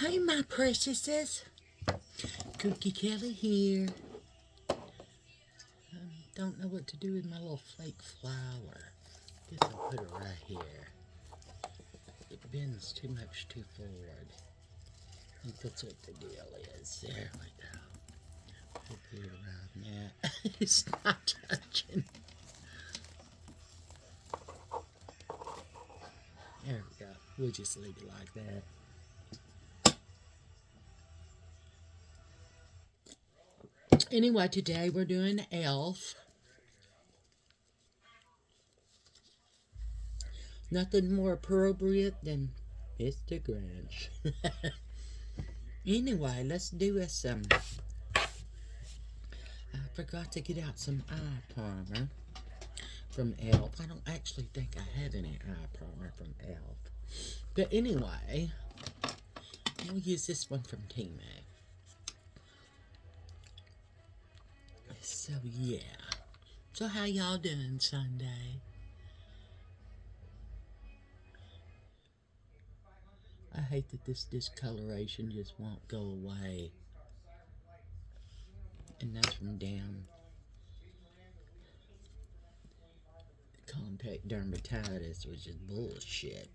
Hey, my preciouses. Cookie Kelly here. Don't know what to do with my little fake flower. Guess I'll put it right here. It bends too much too forward. I think that's what the deal is. There we go. Put it around there. It's not touching. There we go. We'll just leave it like that. Anyway, today we're doing Elf. Nothing more appropriate than Mr. Grinch. Anyway, let's do some. I forgot to get out some eye primer from Elf. I don't actually think I have any eye primer from Elf. But anyway, we'll use this one from T-Mac. So yeah. So how y'all doing Sunday? I hate that this discoloration just won't go away. And that's from down contact dermatitis, which is bullshit.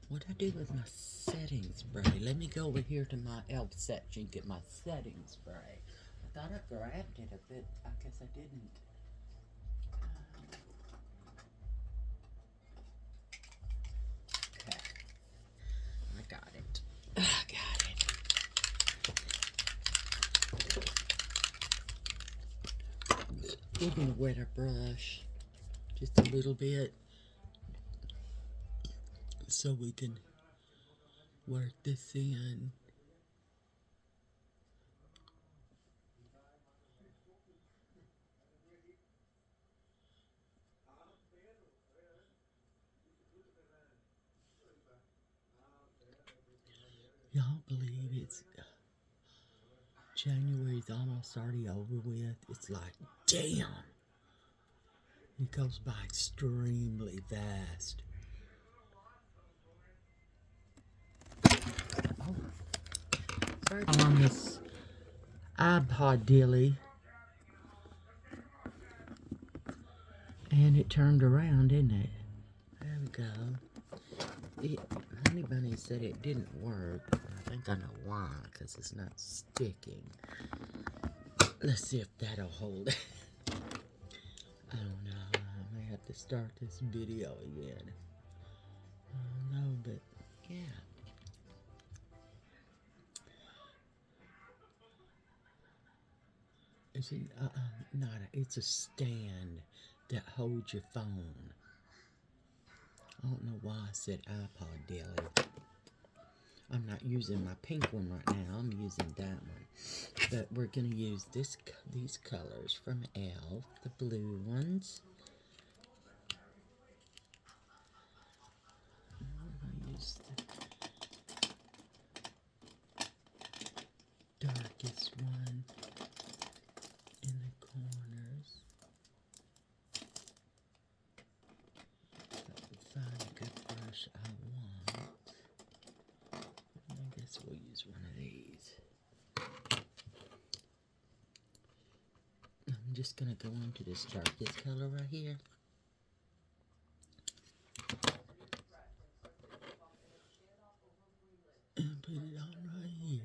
What I do with my setting spray? Let me go over here to my Elf section and get my setting spray. I thought I grabbed it a bit. I guess I didn't. Okay. I got it. I got it. We're gonna wet our brush just a little bit so we can work this in. Y'all believe it's January's almost already over with? It's like, damn. It goes by extremely fast. Oh, sorry. On this iPod dilly. And it turned around, didn't it? There we go. Honey Bunny said it didn't work. I think I know why, because it's not sticking. Let's see if that'll hold. I don't know. I may have to start this video again. I don't know, but yeah. It's it's a stand that holds your phone. I don't know why I said iPod Daily. I'm not using my pink one right now. I'm using that one. But we're going to use these colors from Elf, the blue ones. I'm going to use the darkest one in the corners. Find a good brush I want. I guess we'll use one of these. I'm just going to go on to this darkest color right here. And put it on right here.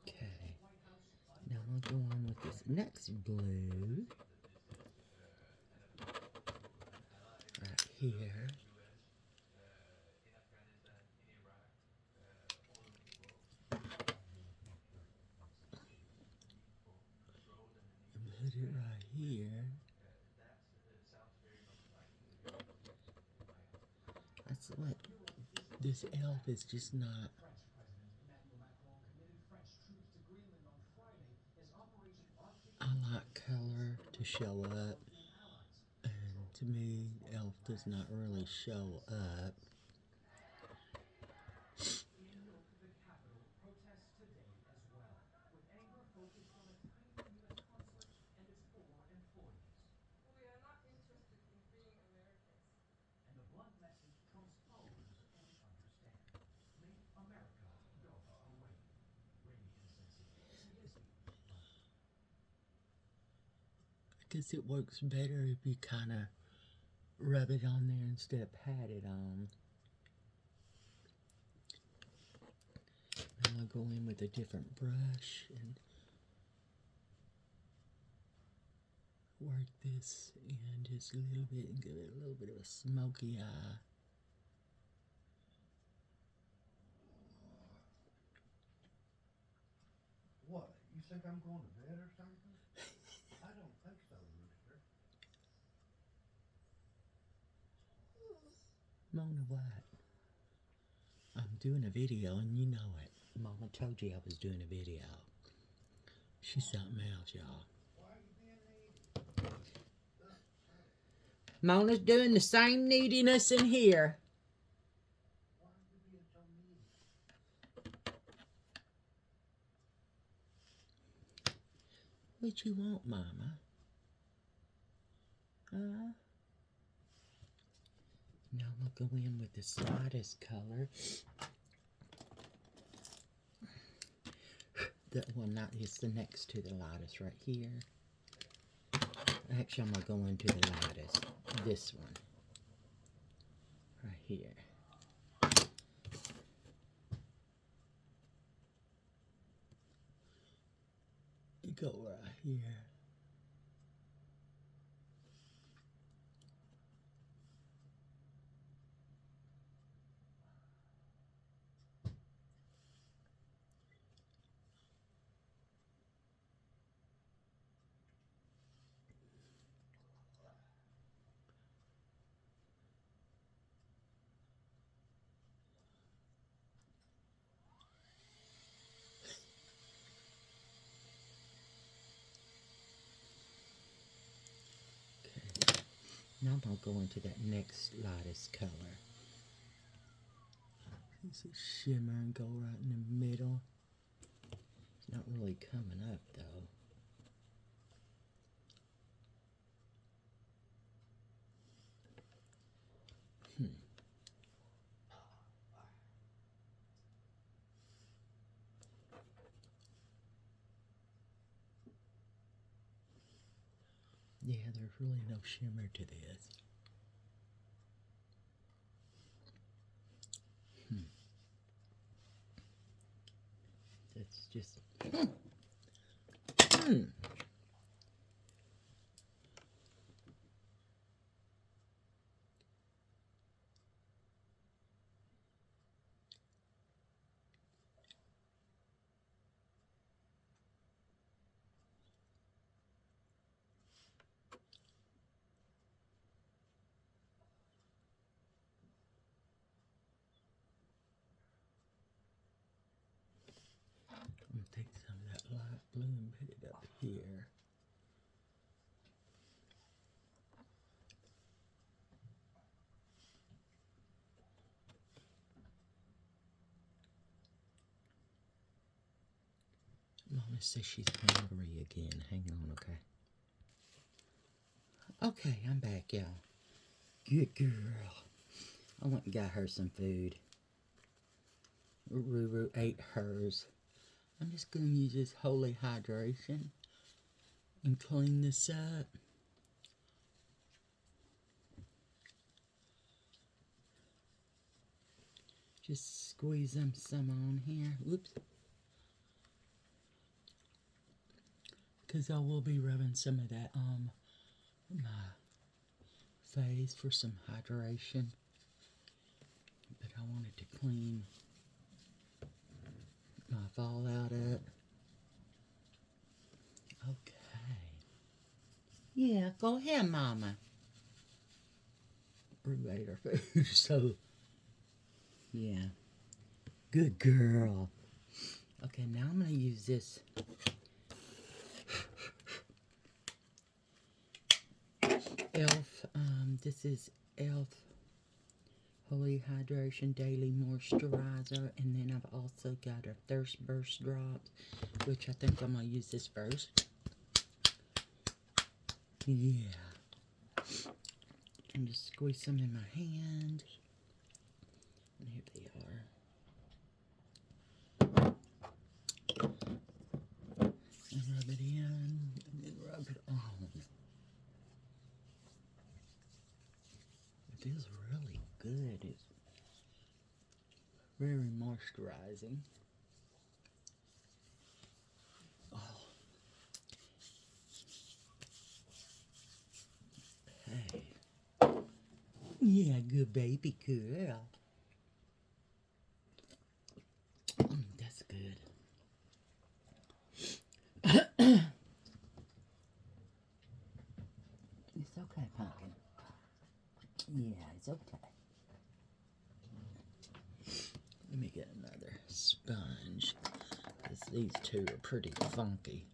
Okay. Now I'm I'm gonna go on with this next blue. Right here. And put it right here. That's what this elf is just not. I like color to show up, and to me, elf does not really show up. I guess it works better if you kind of rub it on there instead of pat it on. Now I'll go in with a different brush and work this in just a little bit and give it a little bit of a smoky eye. What? You think I'm going to bed or something? I don't think so, Rooster. Mona, what? I'm doing a video and you know it. Mama told you I was doing a video. She's something else, y'all. Why are you being needy? Mona's doing the same neediness in here. Why are you being so needy? What you want, Mama? Huh? Now I'm gonna go in with the slightest color. Not it's the next to the lightest right here. Actually, I'm gonna go into the lightest. This one. Right here. You go right here. Now I'm going to go into that next lightest color. It's a shimmer and go right in the middle. It's not really coming up though. Yeah, there's really no shimmer to this. It's just... I'm going to take some of that light blue and put it up here. Mama says she's hungry again. Hang on, okay? Okay, I'm back, y'all. Good girl. I went and got her some food. Ruru ate hers. I'm just going to use this holy hydration and clean this up. Just squeeze them some on here. Whoops. Because I will be rubbing some of that on my face for some hydration. But I wanted to clean my fallout up. Okay. Yeah, go ahead, Mama. Brew ate her food, so yeah. Good girl. Okay, now I'm gonna use this e.l.f. This is e.l.f. Holy Hydration Daily Moisturizer, and then I've also got a Thirst Burst Drops, which I think I'm gonna use this first. Yeah. And just squeeze some in my hand. And here they are. And rub it in, and then rub it on. It is really good. It's very moisturizing. Oh. Hey. Yeah, good baby girl. That's good. It's okay, Pumpkin. Yeah, it's okay. Let me get another sponge, because these two are pretty funky.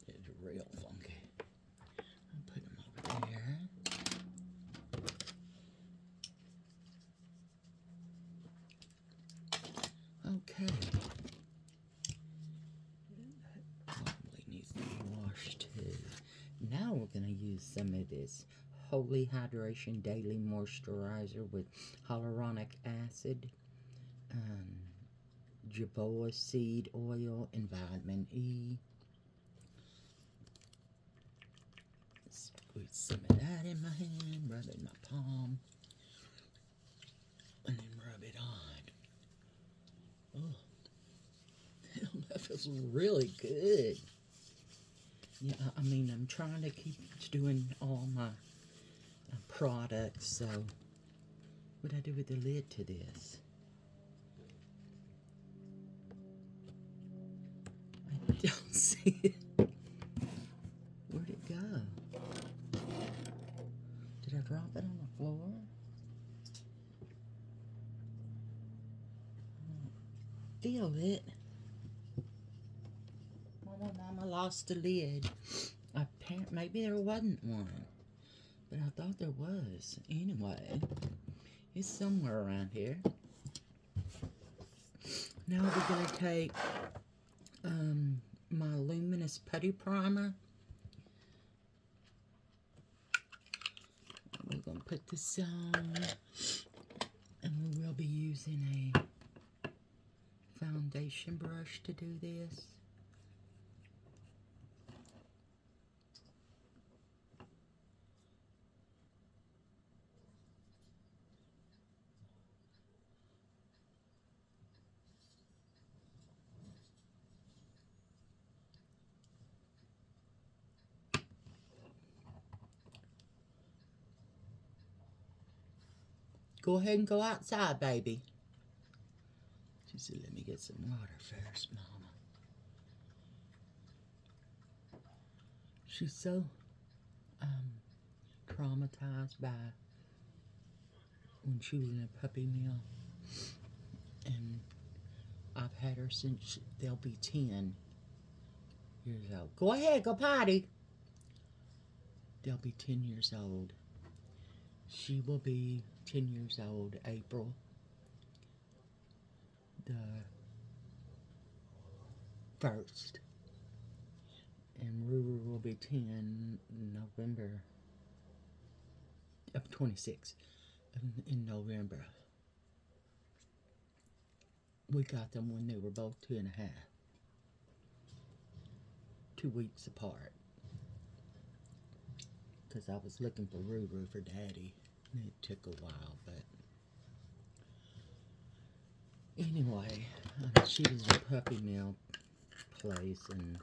They're real funky. I'll put them over there. Okay. Probably needs to be washed too. Now we're going to use some of this Holy Hydration Daily Moisturizer with hyaluronic acid, jojoba seed oil, and vitamin E. Squeeze some of that in my hand, rub it in my palm, and then rub it on. Oh, that feels really good. Yeah, I mean, I'm trying to keep doing all my products, so what do I do with the lid to this? I don't see it. Where'd it go? Did I drop it on the floor? Feel it. Mama lost the lid. Maybe there wasn't one, but I thought there was. Anyway, it's somewhere around here. Now we're going to take my Luminous Putty Primer. We're going to put this on, and we will be using a foundation brush to do this. Go ahead and go outside, baby. She said, let me get some water first, Mama. She's so traumatized by when she was in a puppy mill. And I've had her since they'll be 10 years old. Go ahead, go potty. They'll be 10 years old. She will be 10 years old April the 1st. And Ruru will be 10 November of 26 in November. We got them when they were both 2.5. 2 weeks apart. Because I was looking for Ruru for Daddy. And it took a while, but anyway, She was a puppy mill place, and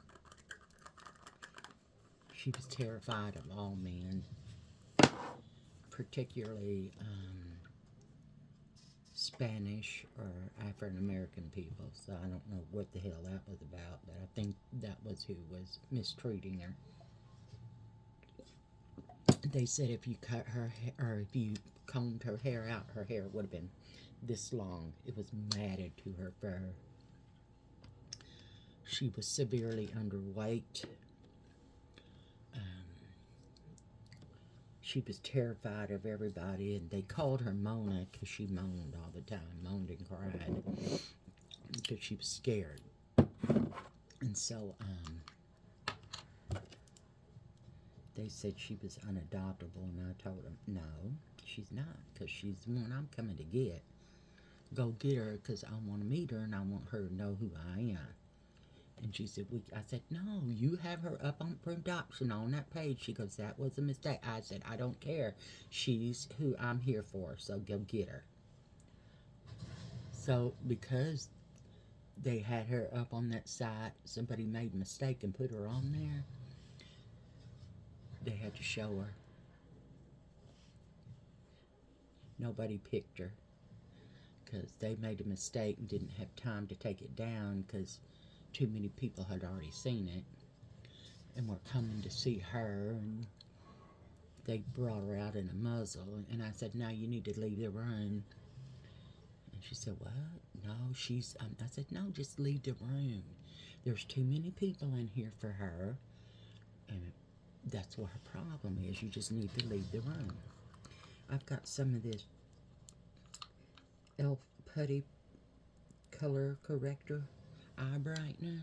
she was terrified of all men, particularly Spanish or African American people. So I don't know what the hell that was about, but I think that was who was mistreating her. They said if you cut her hair, or if you combed her hair out, her hair would have been this long. It was matted to her fur. She was severely underweight. She was terrified of everybody, and they called her Mona because she moaned all the time, moaned and cried because she was scared. And so they said she was unadoptable, and I told them, no, she's not, because she's the one I'm coming to get. Go get her, because I want to meet her, and I want her to know who I am. And she said, I said, no, you have her up on for adoption on that page. She goes, that was a mistake. I said, I don't care. She's who I'm here for, so go get her. So because they had her up on that site, somebody made a mistake and put her on there. They had to show her. Nobody picked her because they made a mistake and didn't have time to take it down because too many people had already seen it and were coming to see her, and they brought her out in a muzzle. And I said, no, you need to leave the room. And she said, what? No, I said, no, just leave the room. There's too many people in here for her, and that's what her problem is. You just need to leave the room. I've got some of this e.l.f. Putty Color Corrector Eye Brightener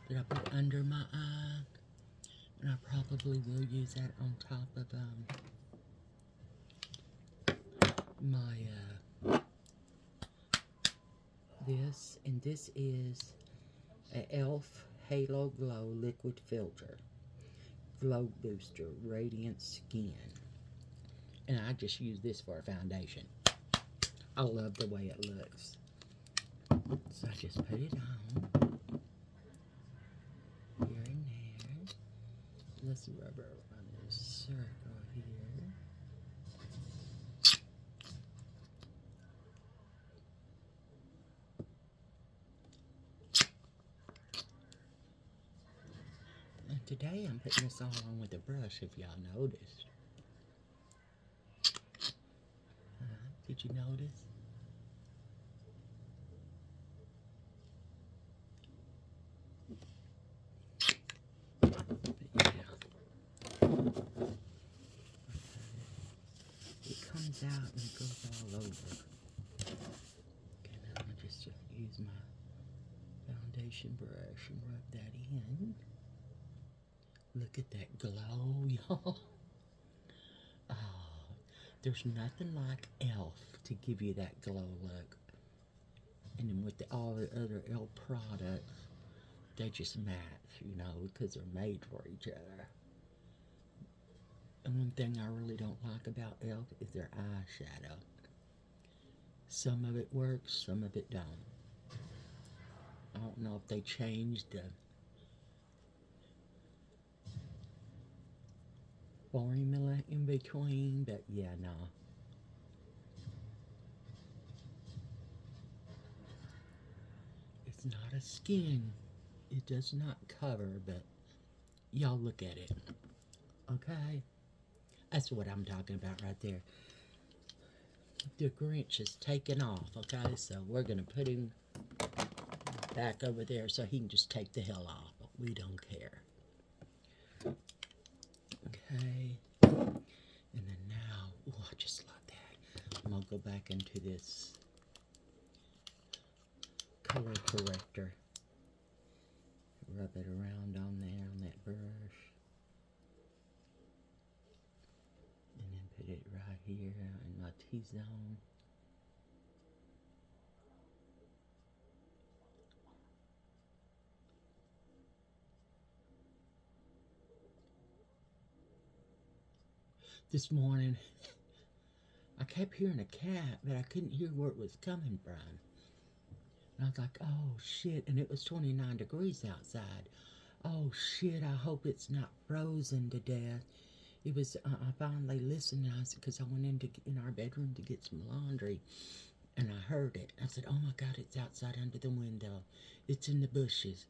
that I put under my eye, and I probably will use that on top of my this, and this is a e.l.f. Halo Glow Liquid Filter Glow Booster Radiant Skin, and I just use this for a foundation. I love the way it looks, so I just put it on here and there. Let's rubber on this circle here. And today I'm putting this all on with a brush, if y'all noticed. Did you notice? But yeah. It comes out and it goes all over. Okay, now I'm just use my foundation brush and rub that in. Look at that glow, y'all. Oh, there's nothing like e.l.f. to give you that glow look. And then with all the other e.l.f. products, they just match, you know, because they're made for each other. And one thing I really don't like about e.l.f. is their eyeshadow. Some of it works, some of it don't. I don't know if they changed the formula in between, but yeah, no. It's not a skin. It does not cover, but y'all look at it. Okay? That's what I'm talking about right there. The Grinch is taking off, okay? So we're going to put him back over there so he can just take the hell off. We don't care. Okay. And then now, oh, I just love that. I'm going to go back into this color corrector. Rub it around on there on that brush. And then put it right here in my T-zone. This morning, I kept hearing a cat, but I couldn't hear where it was coming from. And I was like, oh shit, and it was 29 degrees outside. Oh shit, I hope it's not frozen to death. It was, I finally listened, because I went in our bedroom to get some laundry, and I heard it. I said, oh my God, it's outside under the window. It's in the bushes.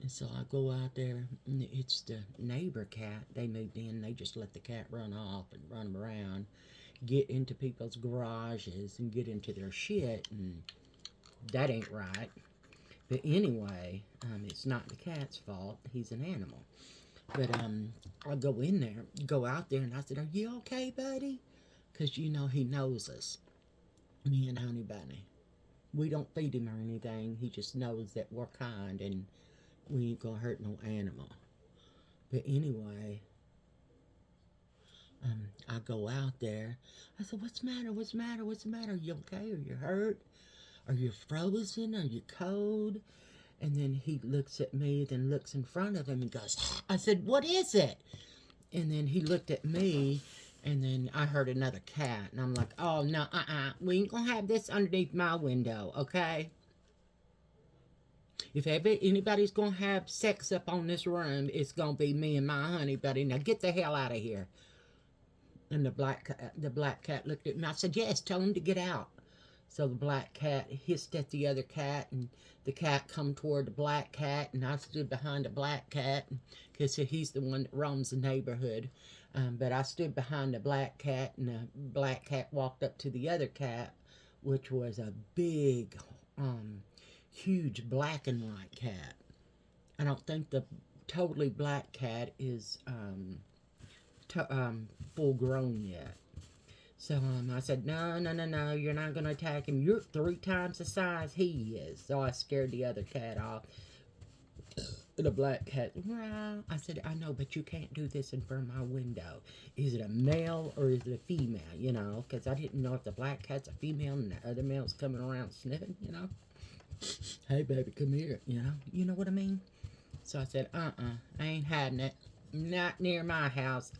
And so I go out there, and it's the neighbor cat. They moved in, they just let the cat run off and run around, get into people's garages and get into their shit, and that ain't right. But anyway, it's not the cat's fault. He's an animal. But I go out there, and I said, are you okay, buddy? Because, he knows us, me and Honey Bunny. We don't feed him or anything. He just knows that we're kind, and we ain't going to hurt no animal. But anyway, I go out there. I said, what's the matter? What's the matter? What's the matter? Are you okay? Are you hurt? Are you frozen? Are you cold? And then he looks at me, then looks in front of him and goes, I said, what is it? And then he looked at me, and then I heard another cat. And I'm like, oh, no, we ain't going to have this underneath my window, okay? If anybody's going to have sex up on this room, it's going to be me and my honey buddy. Now get the hell out of here. And the black cat looked at me. I said, yes, tell him to get out. So the black cat hissed at the other cat, and the cat come toward the black cat, and I stood behind the black cat, because he's the one that roams the neighborhood. But I stood behind the black cat, and the black cat walked up to the other cat, which was a big, huge black and white cat. I don't think the totally black cat is full grown yet. So I said, no, you're not going to attack him. You're 3 times the size he is. So I scared the other cat off. The black cat, rah. I said, I know, but you can't do this in front of my window. Is it a male or is it a female, because I didn't know if the black cat's a female and the other male's coming around sniffing, Hey, baby, come here, You know what I mean? So I said, I ain't having it. Not near my house,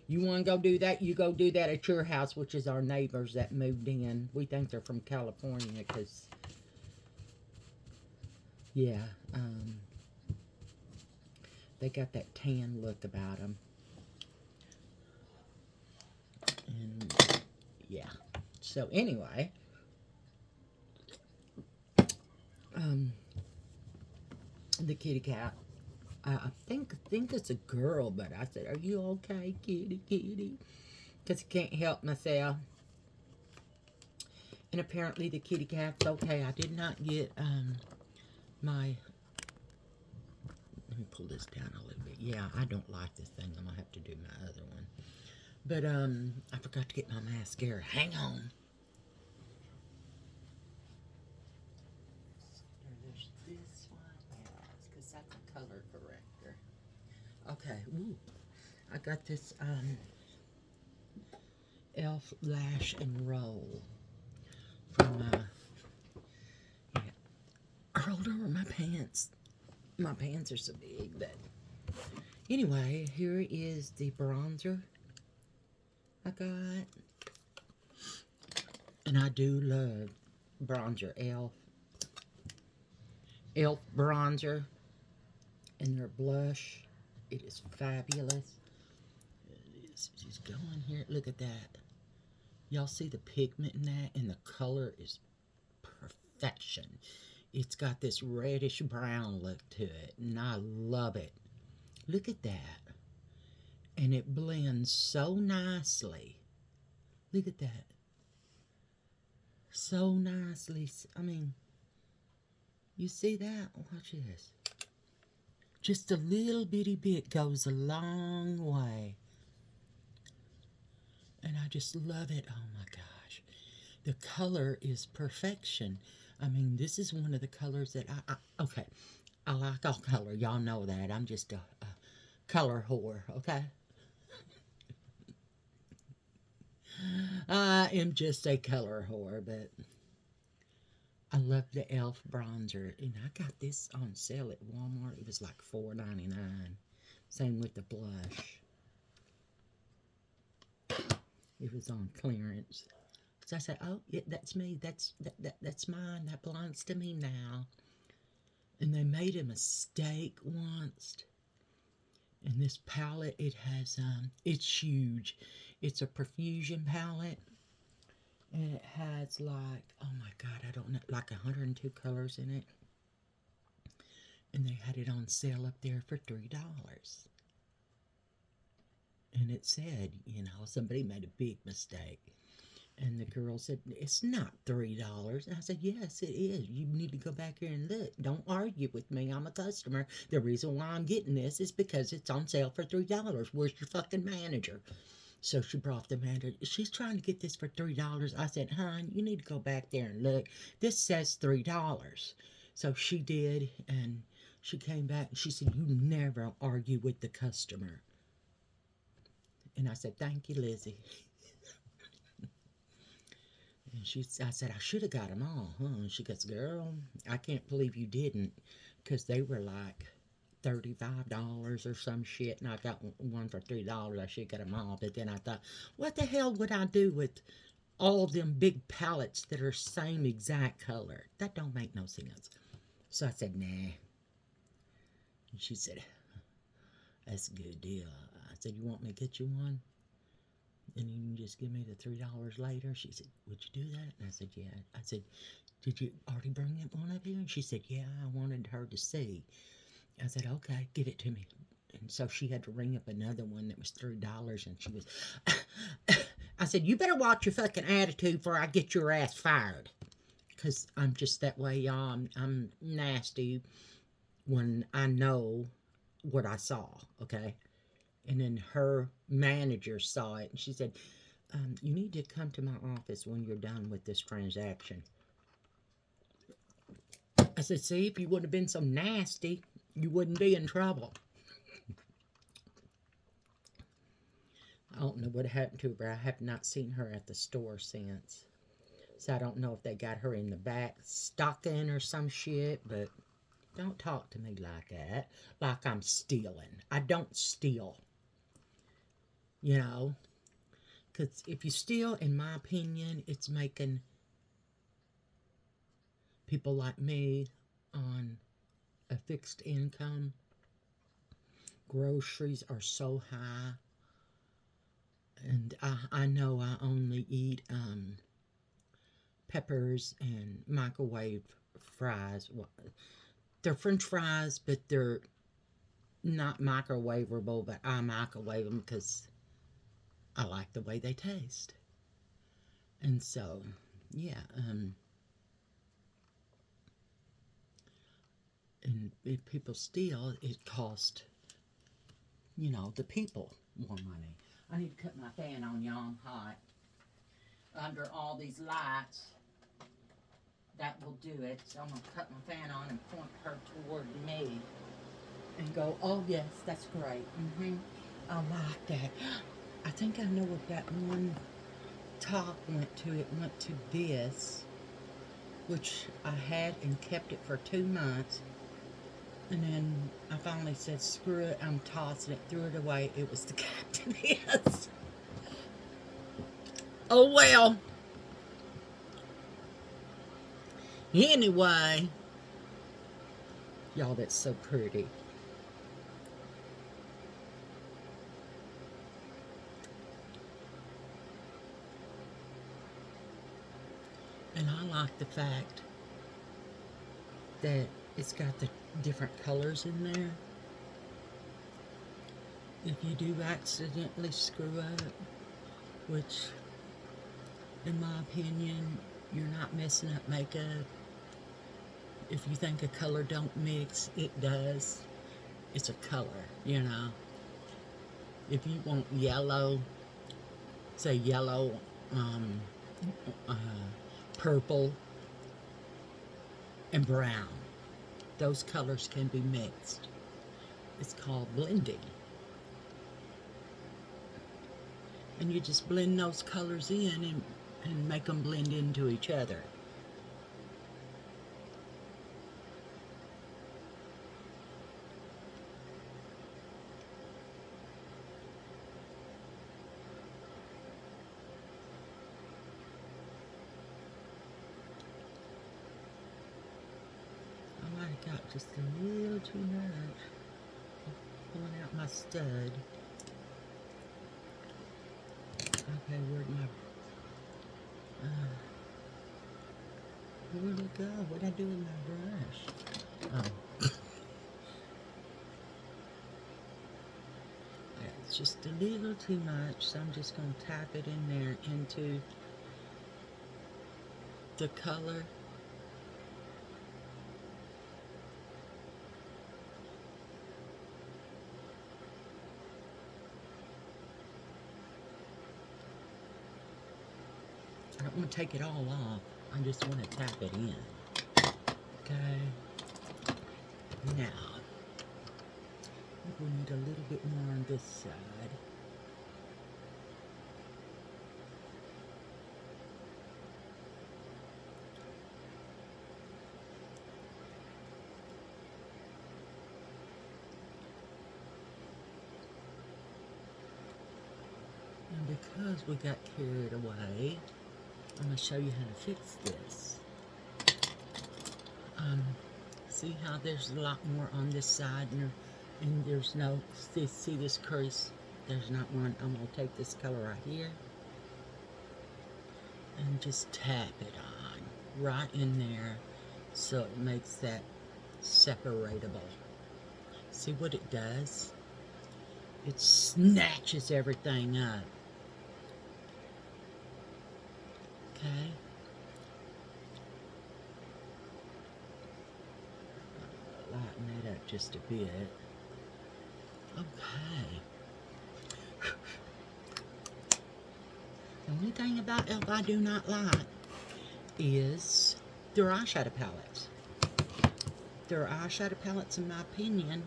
You want to go do that? You go do that at your house, which is our neighbors that moved in. We think they're from California because, yeah, they got that tan look about them. And, yeah. So, anyway, the kitty cat. I think it's a girl, but I said, are you okay, kitty? Because I can't help myself. And apparently the kitty cat's okay. I did not get my... Let me pull this down a little bit. Yeah, I don't like this thing. I'm going to have to do my other one. But I forgot to get my mascara. Hang on. There's this one. Yeah, because that's a color corrector. Okay, ooh, I got this e.l.f. Lash and Roll from, yeah, I rolled over my pants. My pants are so big, but anyway, here is the bronzer I got. And I do love bronzer, e.l.f. bronzer, and their blush. It is fabulous. She's going here. Look at that. Y'all see the pigment in that? And the color is perfection. It's got this reddish brown look to it. And I love it. Look at that. And it blends so nicely. Look at that. So nicely. I mean, you see that? Watch this. Just a little bitty bit goes a long way. And I just love it. Oh my gosh. The color is perfection. I mean, this is one of the colors that okay. I like all color. Y'all know that. I'm just a color whore, okay? I am just a color whore, but I love the e.l.f. bronzer. And I got this on sale at Walmart. It was like $4.99. Same with the blush. It was on clearance. So I said, "Oh, yeah, that's me. That's mine. That belongs to me now." And they made a mistake once. And this palette, it has it's huge. It's a Profusion palette, and it has like, oh my God, I don't know, like 102 colors in it. And they had it on sale up there for $3. And it said, somebody made a big mistake. And the girl said, "It's not $3." And I said, "Yes, it is. You need to go back here and look. Don't argue with me. I'm a customer. The reason why I'm getting this is because it's on sale for $3. Where's your fucking manager?" So she brought the manager. "She's trying to get this for $3. I said, "Hon, you need to go back there and look. This says $3. So she did, and she came back and she said, "You never argue with the customer." And I said, "Thank you, Lizzie." And I said, "I should have got them all, huh?" And she goes, "Girl, I can't believe you didn't, because they were like $35 or some shit, and I got one for $3. I should have got them all." But then I thought, what the hell would I do with all them big palettes that are same exact color? That don't make no sense. So I said, "Nah." And she said, "That's a good deal." I said, "You want me to get you one? And you can just give me the $3 later?" She said, "Would you do that?" And I said, "Yeah." I said, "Did you already bring that one up here?" And she said, "Yeah, I wanted her to see." I said, "Okay, give it to me." And so she had to ring up another one that was $3, and she was, I said, "You better watch your fucking attitude before I get your ass fired." Because I'm just that way, y'all. I'm nasty when I know what I saw, okay? And then her manager saw it, and she said, "You need to come to my office when you're done with this transaction." I said, "See, if you wouldn't have been so nasty, you wouldn't be in trouble." I don't know what happened to her, but I have not seen her at the store since. So I don't know if they got her in the back stocking or some shit, but don't talk to me like that, like I'm stealing. I don't steal, you know? Because if you steal, in my opinion, it's making people like me on a fixed income. Groceries are so high. And I know I only eat peppers and microwave fries. Well, they're French fries, but they're not microwavable, but I microwave them because I like the way they taste. And so, yeah, and if people steal, it costs, the people more money. I need to cut my fan on, y'all. I'm hot. Under all these lights, that will do it. So I'm going to cut my fan on and point her toward me and go, "Oh, yes, that's great. I like that. I think I know what that one top went to. It went to this, which I had and kept it for 2 months. And then I finally said, screw it, I'm tossing it, threw it away. It was the Captain Is. Oh, well. Anyway. Y'all, that's so pretty. And I like the fact that it's got the different colors in there. If you do accidentally screw up, which, in my opinion, you're not messing up makeup. If you think a color don't mix, it does. It's a color, If you want yellow, say yellow, uh, purple, and brown. Those colors can be mixed. It's called blending. And you just blend those colors in and make them blend into each other. I got just a little too much. Pulling out my stud. Okay, where'd it go? What'd I do with my brush? Oh. It's just a little too much, so I'm just going to tap it in there into the color. I don't want to take it all off. I just want to tap it in. Okay. Now, I think we need a little bit more on this side. And because we got carried away, I'm going to show you how to fix this. See how there's a lot more on this side, and there's no, see this crease? There's not one. I'm going to take this color right here and just tap it on right in there so it makes that separatable. See what it does? It snatches everything up. Okay. Lighten that up just a bit. Okay. The only thing about e.l.f. I do not like is their eyeshadow palettes. Their eyeshadow palettes, in my opinion,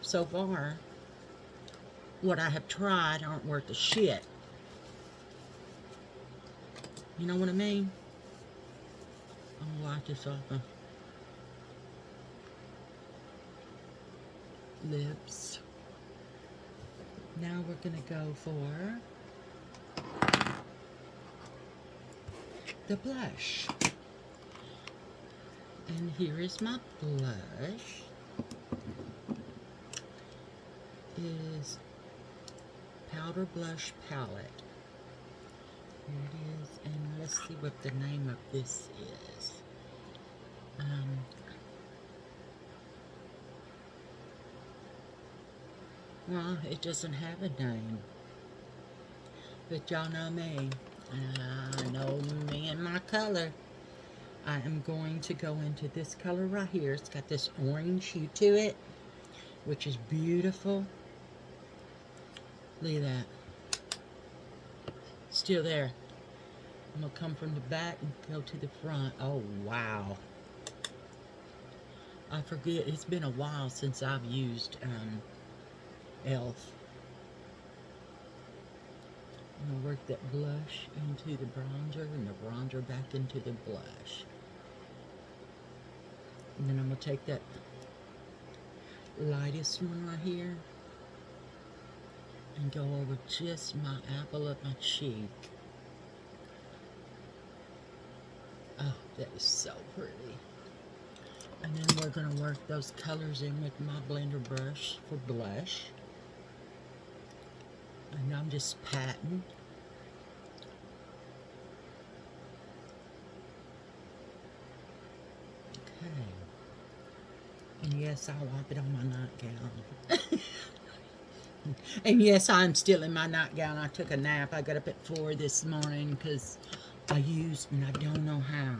so far, what I have tried aren't worth a shit. You know what I mean? I'm gonna wipe this off my lips. Now we're gonna go for the blush. And here is my blush. Is Powder Blush Palette. Here it is, and let's see what the name of this is. Well, it doesn't have a name. But y'all know me. I know me and my color. I am going to go into this color right here. It's got this orange hue to it, which is beautiful. Look at that. Still there. I'm going to come from the back and go to the front. Oh, wow. I forget. It's been a while since I've used e.l.f. I'm going to work that blush into the bronzer and the bronzer back into the blush. And then I'm going to take that lightest one right here and go over just my apple of my cheek. Oh, that is so pretty. And then we're going to work those colors in with my blender brush for blush. And I'm just patting. Okay. And yes, I'll wipe it on my nightgown. And yes, I'm still in my nightgown. I took a nap. I got up at 4 this morning because I used, and I don't know how,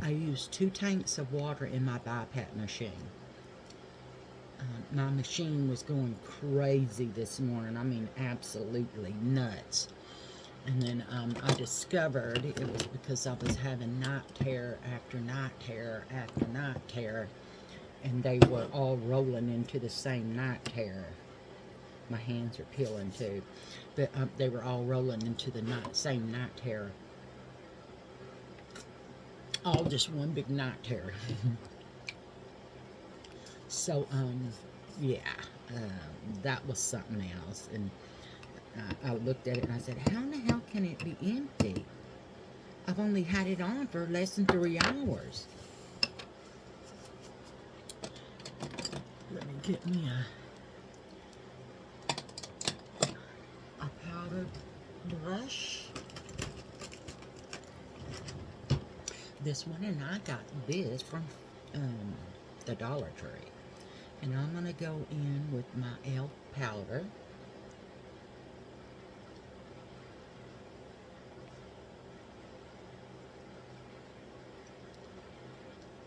I used 2 tanks of water in my BiPAP machine. My machine was going crazy this morning. I mean, absolutely nuts. And then I discovered it was because I was having night terror after night terror after night terror. And they were all rolling into the same night terror. My hands are peeling too. But they were all rolling into the same night terror. All just one big night terror. So, yeah, that was something else. And I looked at it and I said, how in the hell can it be empty? I've only had it on for less than 3 hours. Let me get me a powder brush. This one, and I got this from the Dollar Tree. And I'm going to go in with my e.l.f. powder.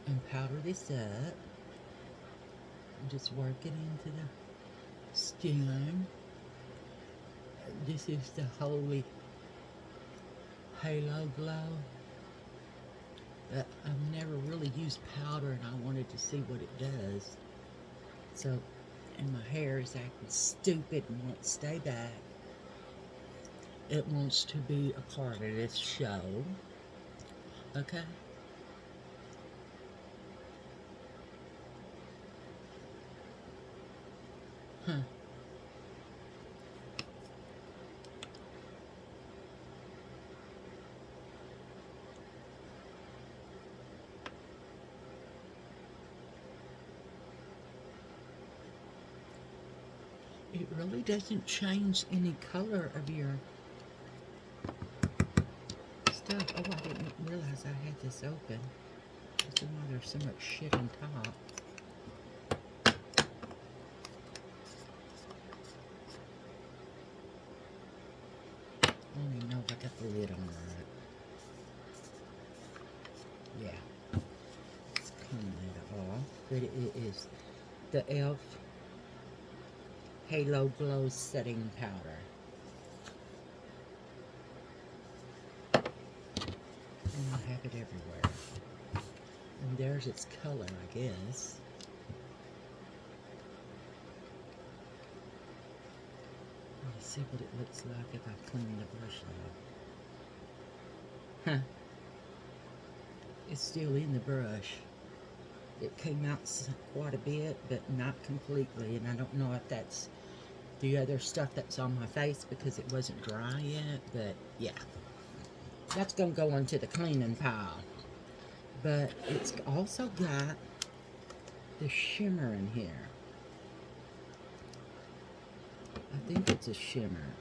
And powder this up. And just work it into the skin. This is the Holy Halo Glow. But I've never really used powder, and I wanted to see what it does. So, and my hair is acting stupid and won't stay back. It wants to be a part of this show. Okay? Huh. It really doesn't change any color of your stuff. Oh, I didn't realize I had this open. That's why there's so much shit on top. I don't even know if I got the lid on right. Yeah. Let's clean that off. But it is the e.l.f. Halo Glow Setting Powder. And I have it everywhere. And there's its color, I guess. Let's see what it looks like if I clean the brush off. Huh. It's still in the brush. It came out quite a bit, but not completely. And I don't know if that's the other stuff that's on my face because it wasn't dry yet. But yeah, that's going to go onto the cleaning pile. But it's also got the shimmer in here. I think it's a shimmer.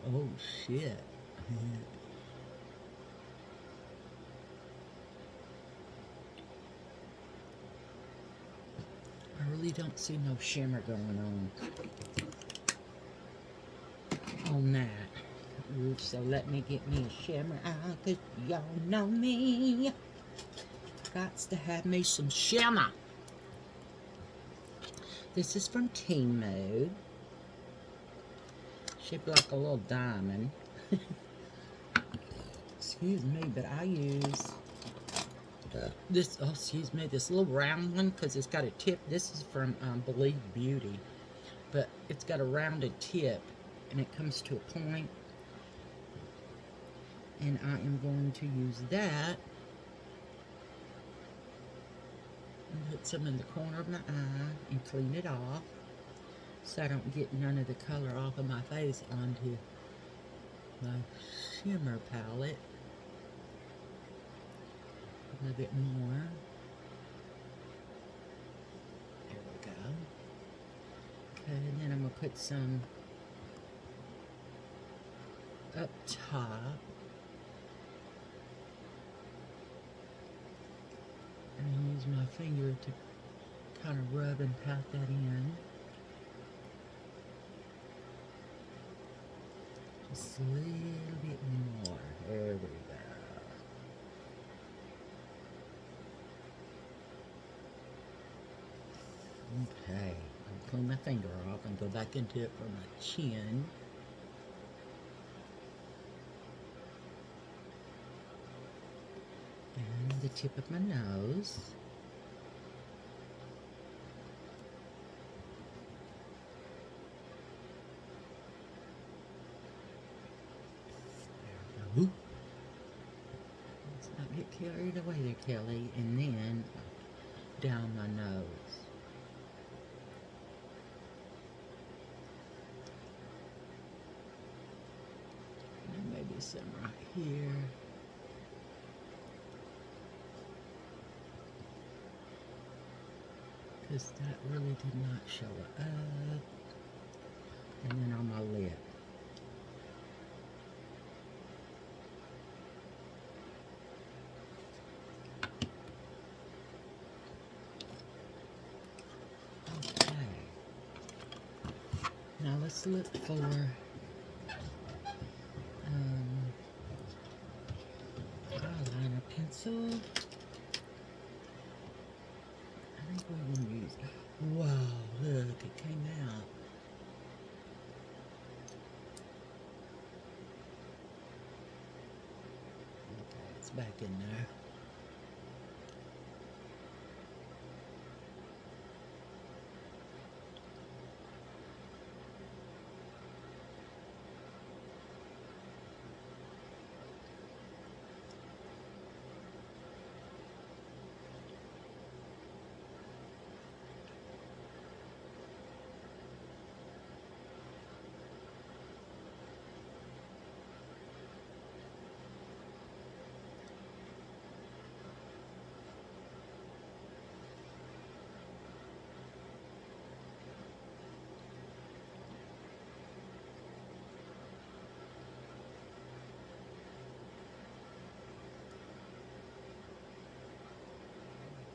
Oh, shit. I really don't see no shimmer going on that. Ooh, so let me get me a shimmer out, cause y'all know me. Gots to have me some shimmer. This is from Temu. Shaped like a little diamond. Excuse me, but I use this, oh, excuse me, this little round one because it's got a tip. This is from Believe Beauty, but it's got a rounded tip and it comes to a point. And I am going to use that and put some in the corner of my eye and clean it off so I don't get none of the color off of my face onto my shimmer palette. A little bit more. There we go. Okay, and then I'm going to put some up top. And use my finger to kind of rub and pat that in. Just a little bit more. There we go. Okay, I'll clean my finger off and go back into it for my chin. And the tip of my nose. There we go. Let's not get carried away there, Kelly. And then down my nose. And maybe some right here. because that really did not show up. And then on my lip. Okay. Now let's look for eyeliner pencil. I think we're going to use. Wow, look, it came out. Okay, it's back in there.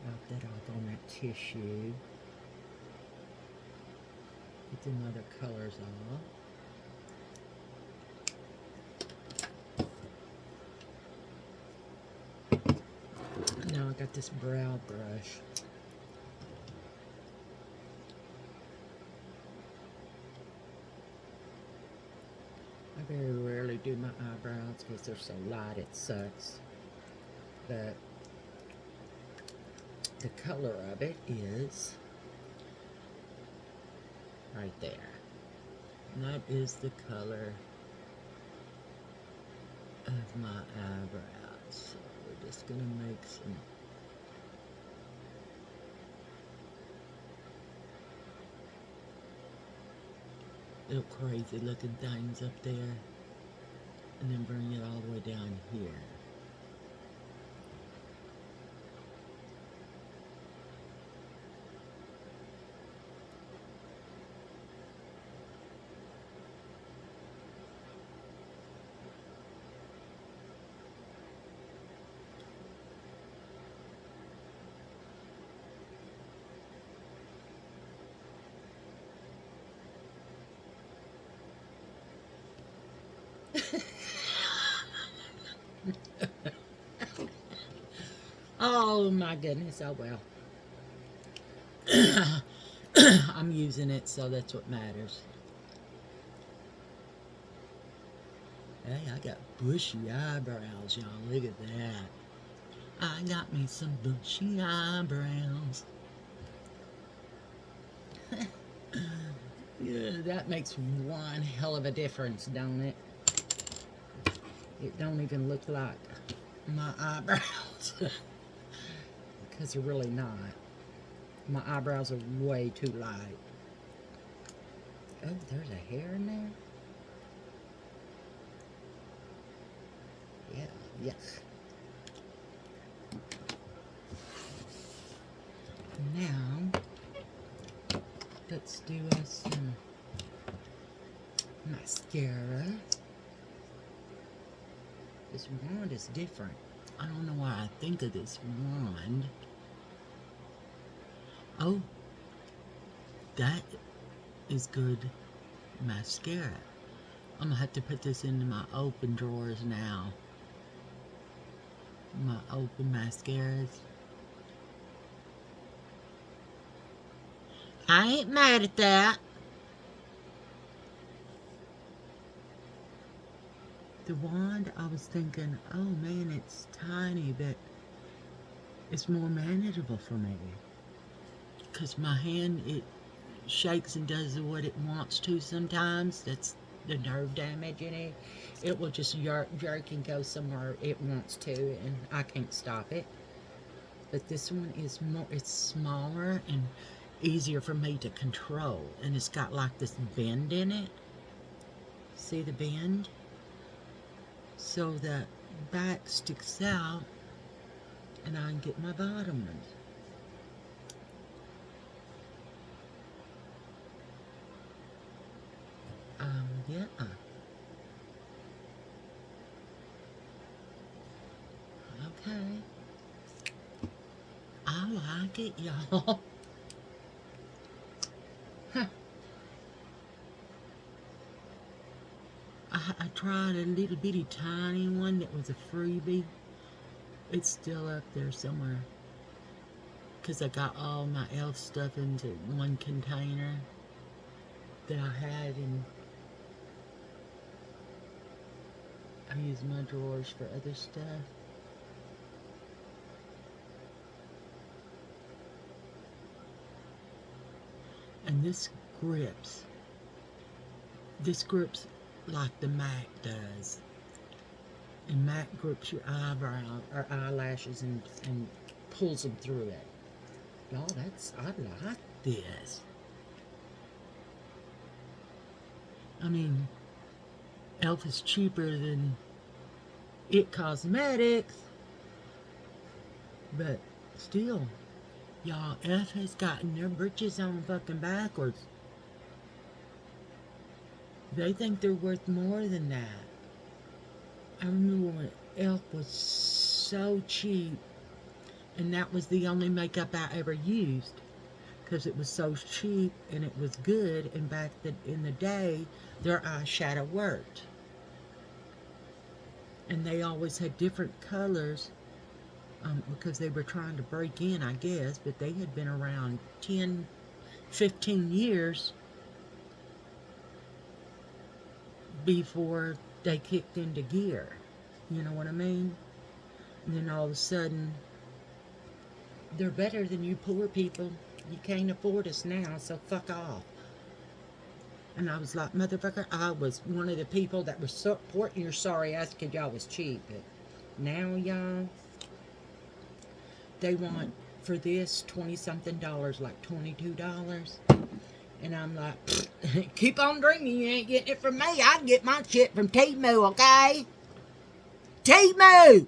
Wipe that off on that tissue. Get them other colors off. Now I got this brow brush. I very rarely do my eyebrows because they're so light it sucks. But the color of it is right there. And that is the color of my eyebrows. So we're just gonna make some little crazy looking things up there and then bring it all the way down here. Oh my goodness, oh well. I'm using it, so that's what matters. Hey, I got bushy eyebrows, y'all. Look at that. I got me some bushy eyebrows. Yeah, that makes one hell of a difference, don't it? It don't even look like my eyebrows. Because they're really not. My eyebrows are way too light. Oh, there's a hair in there? Yeah, yes. Now, let's do us some mascara. This wand is different. I don't know why I think of this wand. Oh, that is good mascara. I'm gonna have to put this into my open drawers now. My open mascaras. I ain't mad at that. The wand, I was thinking, oh man, it's tiny, but it's more manageable for me. Because my hand, it shakes and does what it wants to sometimes. That's the nerve damage in it. It will just jerk and go somewhere it wants to, and I can't stop it. But this one is more, it's smaller and easier for me to control. And it's got like this bend in it. See the bend? So the back sticks out and I can get my bottom ones. Yeah. Okay. I like it, y'all. Huh. I tried a little bitty tiny one that was a freebie. It's still up there somewhere. Because I got all my elf stuff into one container that I had, and I use my drawers for other stuff. And this grips. This grips like the MAC does. And MAC grips your eyebrow or eyelashes and pulls them through it. Y'all, I like this. I mean, Elf is cheaper than It Cosmetics, but still, y'all, Elf has gotten their britches on fucking backwards. They think they're worth more than that. I remember when Elf was so cheap, and that was the only makeup I ever used, because it was so cheap and it was good, and back in the day, their eyeshadow worked. And they always had different colors because they were trying to break in, I guess, but they had been around 10, 15 years before they kicked into gear. You know what I mean? And then all of a sudden, they're better than you poor people. You can't afford us now, so fuck off. And I was like, motherfucker, I was one of the people that was supporting your sorry ass because y'all was cheap. But now, y'all, they want for this $20-something, like $22. And I'm like, keep on dreaming, you ain't getting it from me. I can get my shit from Temu, okay? Temu!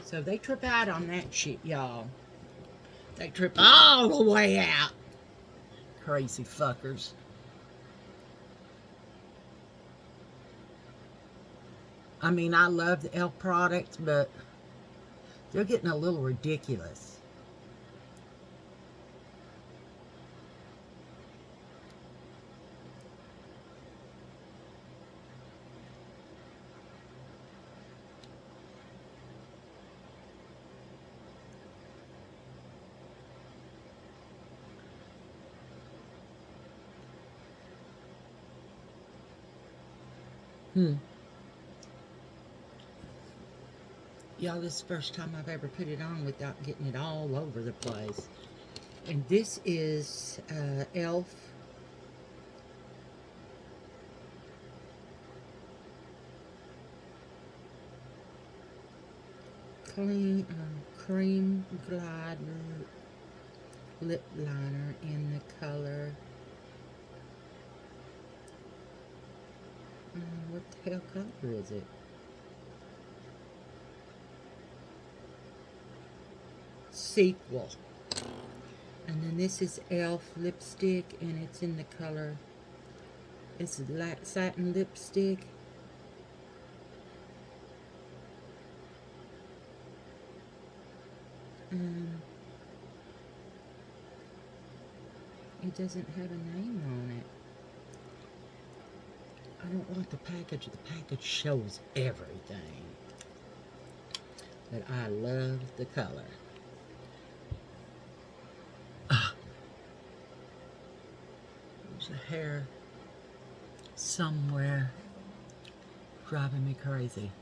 So they trip out on that shit, y'all. They trip all the way out. Crazy fuckers. I mean, I love the Elf products, but they're getting a little ridiculous. Y'all, this is the first time I've ever put it on without getting it all over the place. And this is Elf Cream Glide Lip Liner in the color. What the hell color is it? Sequel. And then this is Elf lipstick, and it's in the color. It's light satin lipstick. It doesn't have a name on it. I don't like the package. The package shows everything. But I love the color. There's a hair somewhere driving me crazy.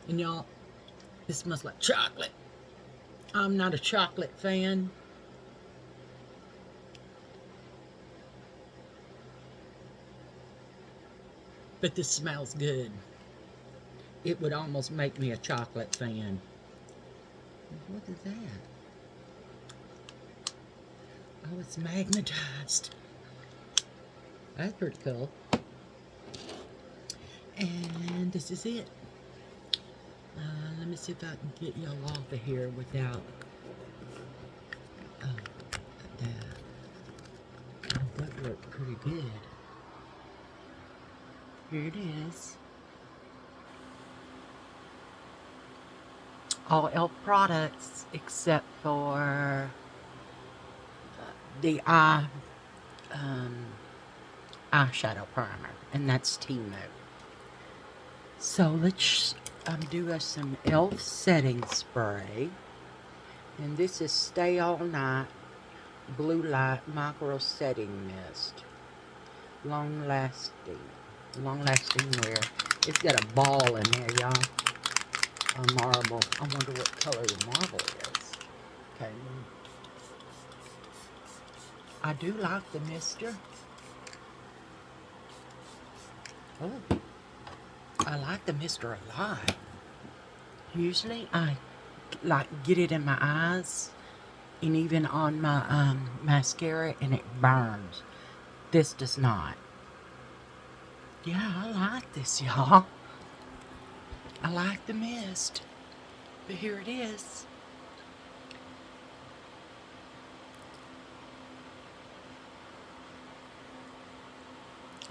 And y'all, it smells like chocolate. I'm not a chocolate fan. But this smells good. It would almost make me a chocolate fan. What is that? Oh, it's magnetized. That's pretty cool. And this is it. Let me see if I can get y'all off of here without that. Oh, that looked pretty good. Here it is. All e.l.f. products except for the eyeshadow primer, and that's Timo. So let's do us some e.l.f. setting spray, and this is Stay All Night Blue Light Micro Setting Mist. Long lasting wear. It's got a ball in there, y'all. A marble. I wonder what color the marble is. Okay. I do like the mister. Oh, I like the mister a lot. Usually I like get it in my eyes and even on my mascara, and it burns. This does not. Yeah, I like this, y'all. I like the mist. But here it is.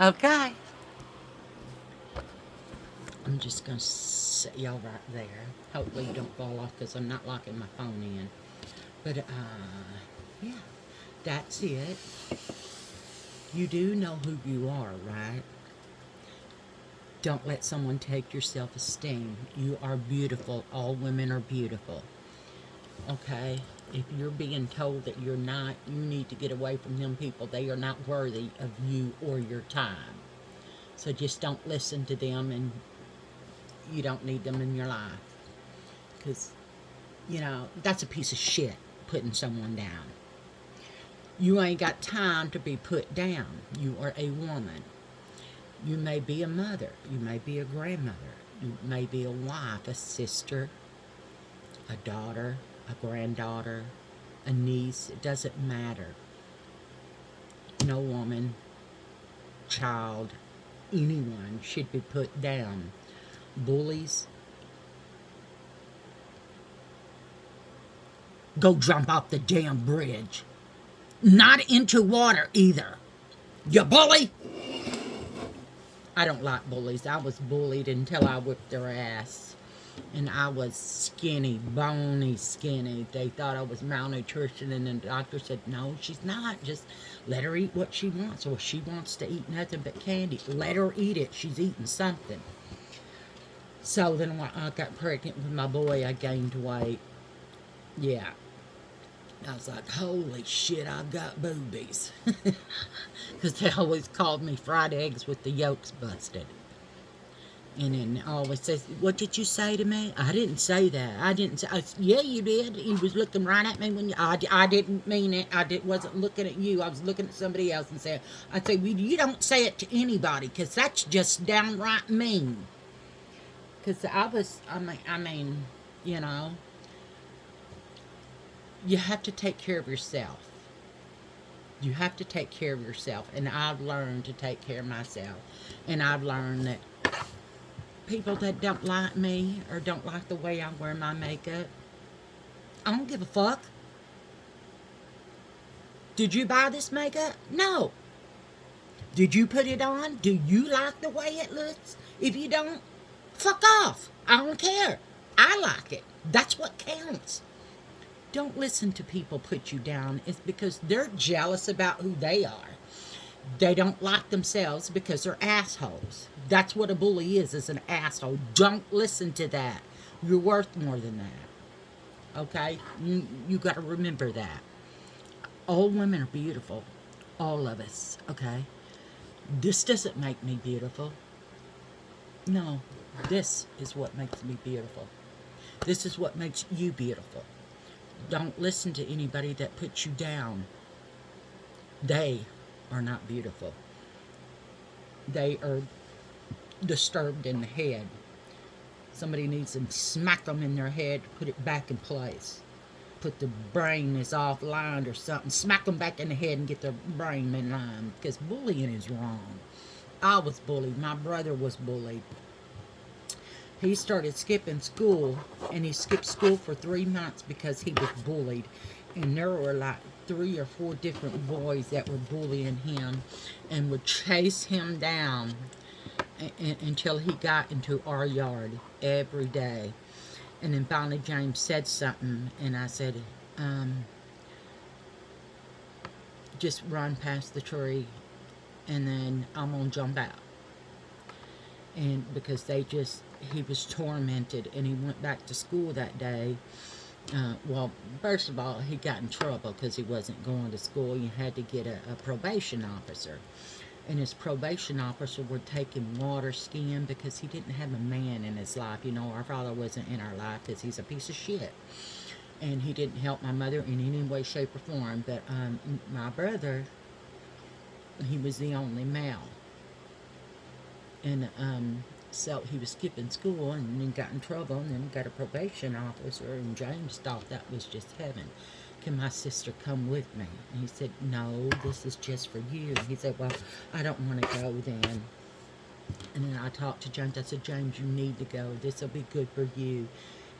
Okay. I'm just going to set y'all right there. Hopefully you don't fall off because I'm not locking my phone in. But, yeah. That's it. You do know who you are, right? Don't let someone take your self-esteem. You are beautiful. All women are beautiful. Okay? If you're being told that you're not, you need to get away from them people. They are not worthy of you or your time. So just don't listen to them, and you don't need them in your life. Because, you know, that's a piece of shit, putting someone down. You ain't got time to be put down. You are a woman. You may be a mother. You may be a grandmother. You may be a wife, a sister, a daughter, a granddaughter, a niece. It doesn't matter. No woman, child, anyone should be put down. Bullies, go jump off the damn bridge. Not into water either. You bully! I don't like bullies. I was bullied until I whipped their ass. And I was skinny, bony skinny. They thought I was malnutrition, and the doctor said, no, she's not. Just let her eat what she wants. Or if she wants to eat nothing but candy, let her eat it. She's eating something. So then when I got pregnant with my boy, I gained weight. Yeah. I was like, holy shit, I've got boobies. Because they always called me fried eggs with the yolks busted. And then always says, what did you say to me? I didn't say that. I didn't say, yeah, you did. He was looking right at me when I didn't mean it. Wasn't looking at you. I was looking at somebody else and said, I said, well, you don't say it to anybody, because that's just downright mean. Because I mean, you know, you have to take care of yourself. You have to take care of yourself. And I've learned to take care of myself. And I've learned that people that don't like me or don't like the way I wear my makeup, I don't give a fuck. Did you buy this makeup? No. Did you put it on? Do you like the way it looks? If you don't, fuck off. I don't care. I like it. That's what counts. Don't listen to people put you down. It's because they're jealous about who they are. They don't like themselves because they're assholes. That's what a bully is an asshole. Don't listen to that. You're worth more than that. Okay? You got to remember that. All women are beautiful. All of us. Okay? This doesn't make me beautiful. No. This is what makes me beautiful. This is what makes you beautiful. Don't listen to anybody that puts you down. They are not beautiful. They are disturbed in the head. Somebody needs to smack them in their head to put it back in place. Put the brain is offline or something. Smack them back in the head and get their brain in line, because bullying is wrong. I was bullied. My brother was bullied. He started skipping school, and he skipped school for 3 months because he was bullied. And there were like 3 or 4 different boys that were bullying him and would chase him down until he got into our yard every day. And then finally James said something, and I said, just run past the tree, and then I'm gonna jump out. And because he was tormented, and he went back to school that day. Well, first of all, he got in trouble because he wasn't going to school. You had to get a probation officer. And his probation officer would take him water skiing because he didn't have a man in his life. You know, our father wasn't in our life because he's a piece of shit. And he didn't help my mother in any way, shape, or form. But my brother, he was the only male. And so he was skipping school and then got in trouble and then got a probation officer. And James thought that was just heaven. Can my sister come with me? And he said, no, this is just for you. And he said, well, I don't want to go then. And then I talked to James. I said, James, you need to go. This will be good for you.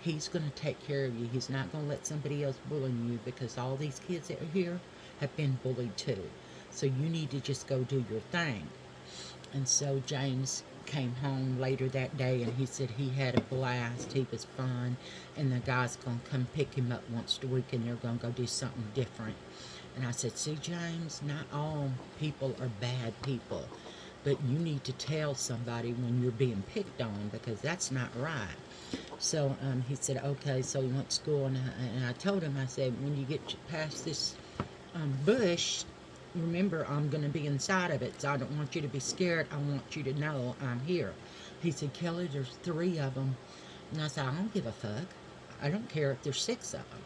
He's going to take care of you. He's not going to let somebody else bully you, because all these kids that are here have been bullied too. So you need to just go do your thing. And so James came home later that day, and he said he had a blast. He was fun, and the guy's going to come pick him up once a week, and they're going to go do something different. And I said, see, James, not all people are bad people, but you need to tell somebody when you're being picked on, because that's not right. So he said, okay. So he went to school, and I told him, I said, when you get past this bush, remember, I'm going to be inside of it, so I don't want you to be scared. I want you to know I'm here. He said, Kelly, there's 3 of them. And I said, I don't give a fuck. I don't care if there's 6 of them.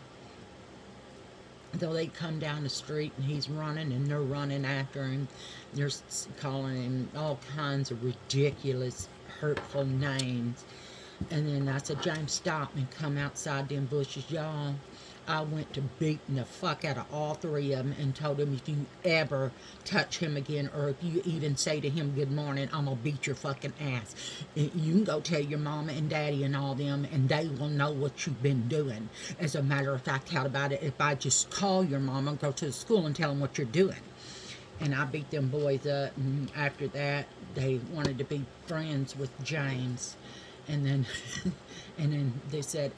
Though they come down the street and he's running and they're running after him. They're calling him all kinds of ridiculous, hurtful names. And then I said, James, stop and come outside them bushes, y'all. I went to beating the fuck out of all 3 of them and told him, if you ever touch him again, or if you even say to him good morning, I'm going to beat your fucking ass. You can go tell your mama and daddy and all them, and they will know what you've been doing. As a matter of fact, how about it if I just call your mama and go to the school and tell them what you're doing? And I beat them boys up, and after that, they wanted to be friends with James. And then, and then they said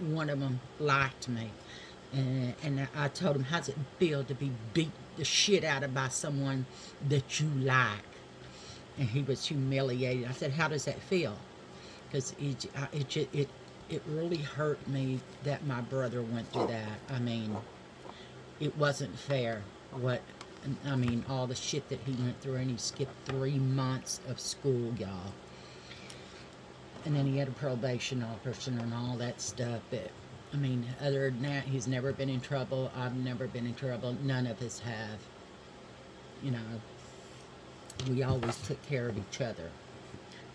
one of them liked me, and I told him, how's it feel to be beat the shit out of by someone that you like? And he was humiliated. I said, how does that feel? Because it really hurt me that my brother went through that. I mean, it wasn't fair. All the shit that he went through, and he skipped 3 months of school, y'all. And then he had a probation officer and all that stuff. But, other than that, he's never been in trouble. I've never been in trouble. None of us have. You know, we always took care of each other.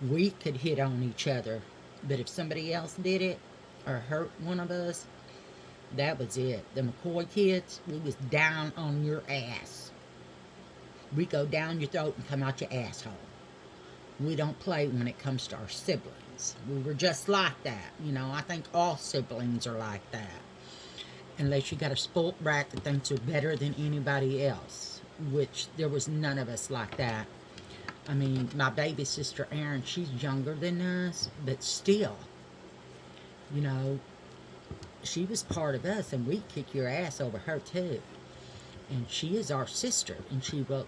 We could hit on each other, but if somebody else did it or hurt one of us, that was it. The McCoy kids, we was down on your ass. We go down your throat and come out your asshole. We don't play when it comes to our siblings. We were just like that. You know, I think all siblings are like that. Unless you got a spoilt brat that thinks you're better than anybody else, which there was none of us like that. My baby sister Erin, she's younger than us, but still, you know, she was part of us, and we kick your ass over her too. And she is our sister, and she will,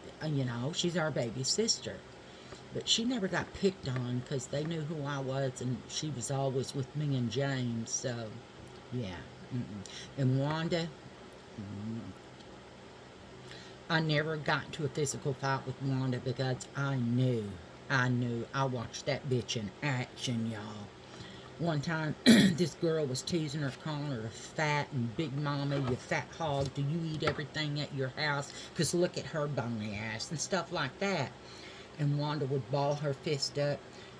she's our baby sister. But she never got picked on because they knew who I was, and she was always with me and James. So, yeah. And Wanda, I never got into a physical fight with Wanda because I knew. I watched that bitch in action, y'all. One time, this girl was teasing her, calling her fat and big mama, you fat hog. Do you eat everything at your house? Because look at her bony ass and stuff like that. And Wanda would ball her fist up,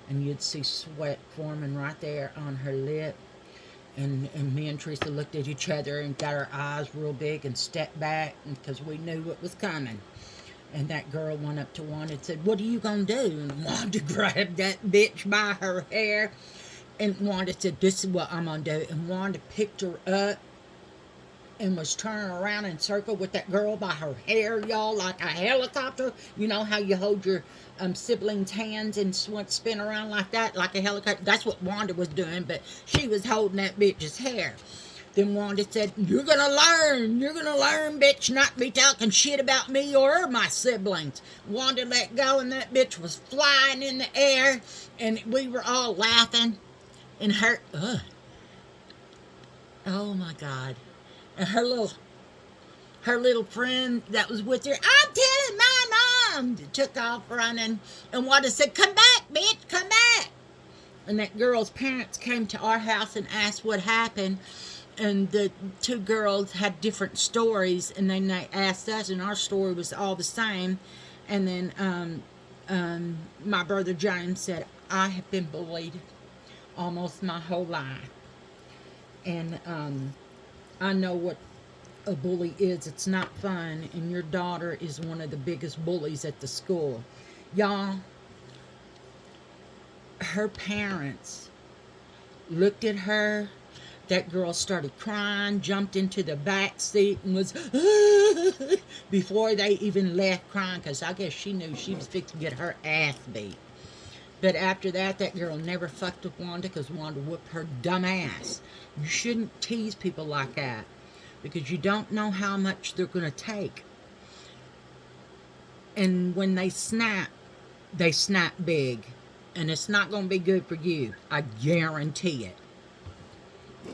and you'd see sweat forming right there on her lip. And me and Teresa looked at each other and got our eyes real big and stepped back because we knew what was coming. And that girl went up to Wanda and said, "What are you going to do?" And Wanda grabbed that bitch by her hair. And Wanda said, "This is what I'm going to do." And Wanda picked her up and was turning around in circle with that girl by her hair, y'all, like a helicopter. You know how you hold your siblings' hands and spin around like that, like a helicopter? That's what Wanda was doing, but she was holding that bitch's hair. Then Wanda said, you're going to learn, bitch, not to be talking shit about me or my siblings." Wanda let go, and that bitch was flying in the air, and we were all laughing. And oh my God. And her little friend that was with her, "I'm telling my mom," took off running. And Wanda said, "Come back, bitch, come back." And that girl's parents came to our house and asked what happened. And the two girls had different stories, and then they asked us, and our story was all the same. And then my brother James said, "I have been bullied almost my whole life. And I know what a bully is. It's not fun, and your daughter is one of the biggest bullies at the school." Y'all, her parents looked at her. That girl started crying, jumped into the back seat, and was before they even left crying, because I guess she knew she was fixing to get her ass beat. But after that, that girl never fucked with Wanda, because Wanda whooped her dumb ass. You shouldn't tease people like that, because you don't know how much they're going to take. And when they snap big. And it's not going to be good for you. I guarantee it.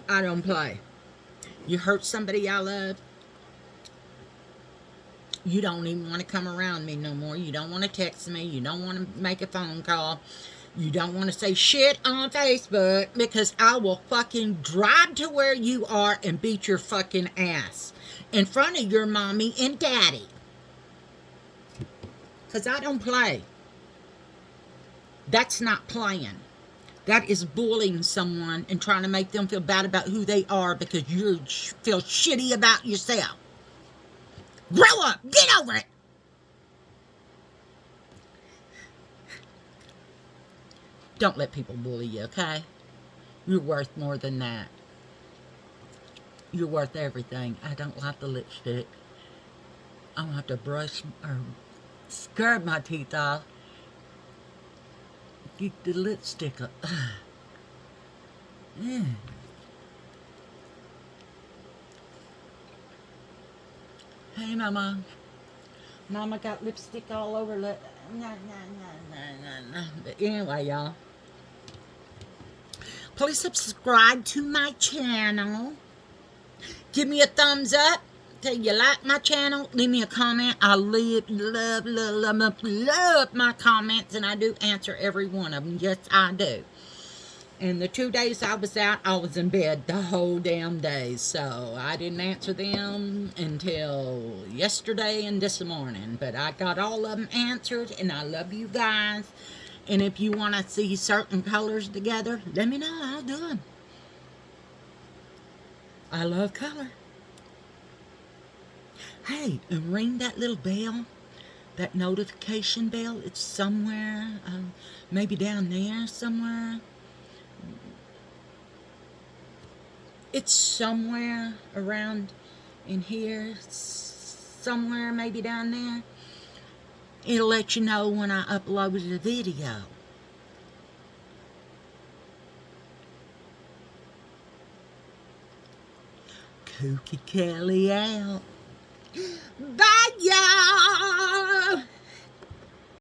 I don't play. You hurt somebody I love, you don't even want to come around me no more. You don't want to text me. You don't want to make a phone call. You don't want to say shit on Facebook, because I will fucking drive to where you are and beat your fucking ass in front of your mommy and daddy. Because I don't play. That's not playing. That is bullying someone and trying to make them feel bad about who they are because you feel shitty about yourself. Grow up. Get over it. Don't let people bully you, okay? You're worth more than that. You're worth everything. I don't like the lipstick. I'm going to have to brush or scrub my teeth off. Get the lipstick up. Yeah. Hey, Mama. Mama got lipstick all over. No. But anyway, y'all. Please subscribe to my channel. Give me a thumbs up. Tell you like my channel. Leave me a comment. I love my comments, and I do answer every one of them. Yes, I do. And the 2 days I was out, I was in bed the whole damn day. So I didn't answer them until yesterday and this morning. But I got all of them answered, and I love you guys. And if you want to see certain colors together, let me know. I'll do them. I love color. Hey, and ring that little bell, that notification bell. It's somewhere, maybe down there somewhere. It's somewhere around in here, somewhere maybe down there. It'll let you know when I upload the video. Cookie Kelly out. Bye, y'all.